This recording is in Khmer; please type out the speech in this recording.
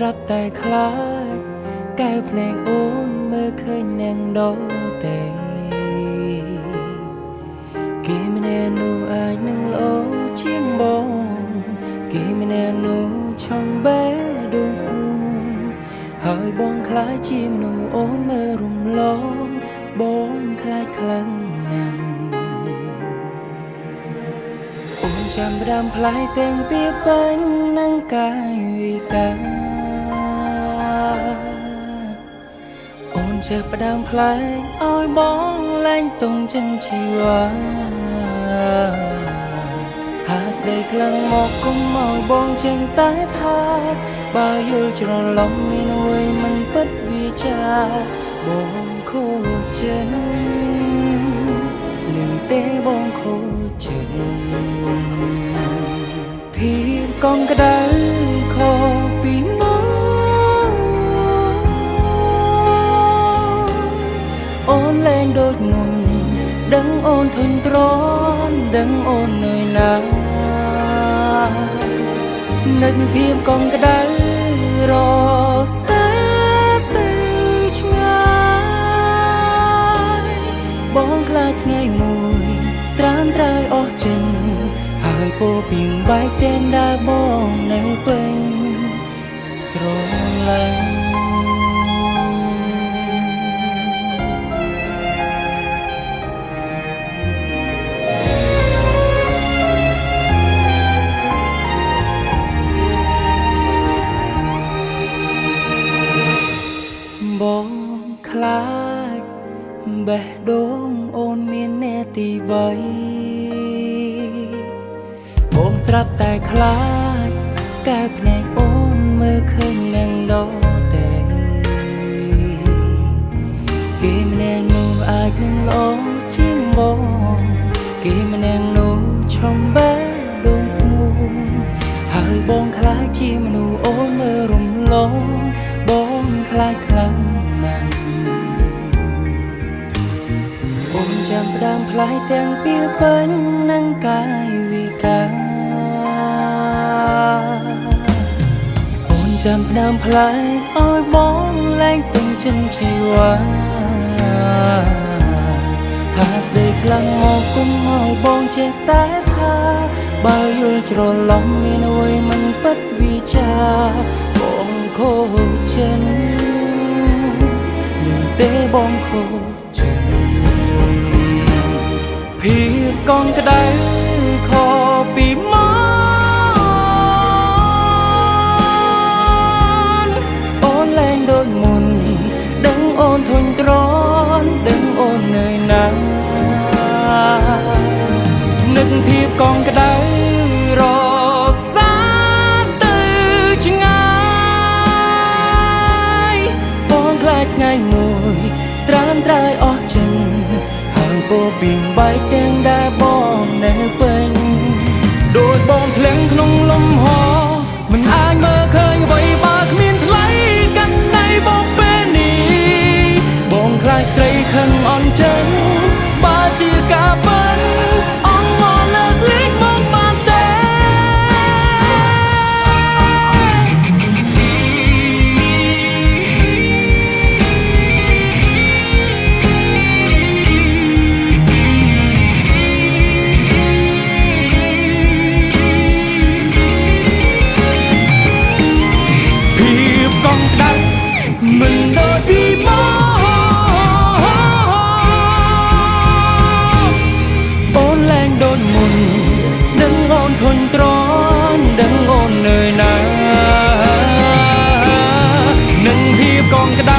រាប់តែខ្លាចកែវភ្នែកអូនមើលឃើញនាងដោទេគេម្នាក់នោះអាចនឹងល្អជាងបងគេម្នាក់នោះឆំបែដួងស្ងួនហើយបងខ្លាចជាមនុស្សអូនមើលរំលងបងខ្លាចខ្លាំងណាស់អូនចាំផ្ដាំផ្លាយទាំងពីពេញនឹងកាយវិការអូនចេះផ្ដាំផ្លាយឲ្យបងលែងទង់ចិនជីវ៉ាហាស្ដីខ្លាំងមកគុំឲ្យបងចេញតែថាបើយល់ច្រឡំមានអ្វីមិនពិតវាចាបងខូចចិត្តនឹងទេបងខូចចិត្តបងខូចភាពកងក្ដៅខុសពីមកអូនលែងដូចមុនដឹងអូនធុញទ្រាន់ដឹងអូននឿយណានឹកភាពកងក្ដៅរសាទៅឆ្ងាយបងខ្លាចថ្ងៃមួយត្រាំត្រើយអស់ចិនហើយពោពីងបែកទាំងដែលបងនៅពេញស្រឡាញ់បងខ្លាចបេះដូងអូនមានអ្នកទី3បងស្រាប់តែខ្លាចកែភ្នែកអូនមើលឃើញនឹងដោទេគេម្នាក់នោះអាចនឹងល្អជាងបងគេម្នាក់នោះឆំបែដួងស្ងួនហើយបងខ្លាចជាមនុស្សអូនមើលរំលងបងខ្លាចខ្លាំងណាស់អូនចាំផ្ដាំផ្លាយទាំងពីពេញនឹងកាយវិការអូនចាំផ្ដាំផ្លាយឲ្យបងលែងទង់ចិនជីវ៉ាហាស្ដីខ្លាំងមកគុំឲ្យបងចេះតែថាបើយល់ច្រឡំមានអ្វីមិនពិតវាចាបងខូចចិត្តនឹងទេបងខូចចិត្តភាពកងក្ដៅខុសពីមកអូនលែងដូចមុនដឹងអូនធុញទ្រាន់ដឹងអូននឿយណាស់នឹកភាពកងក្ដៅរសាទៅឆ្ងាយបងខ្លាចថ្ងៃមួយត្រាំត្រើយអស់ចិនហើយពោពីងបែកទាំងដែលបងនៅពេញដូចបងភ្លៀងក្នុងលំហមិនអាចមើលឃើញអ្វីបើគ្មានថ្លៃកាន់ណៃបងពេលនេះបងខ្លាចស្រីខឹងអន់ចិនបើជាការពិតអងមកលើកលែងមកបានទេភាពកងក្ដៅមិនដូចពីមកអូនលែងដូចមុនដឹងអូនធុញទ្រាន់ដឹងអូននឿយណាស់នឹងភាពកងក្ដៅ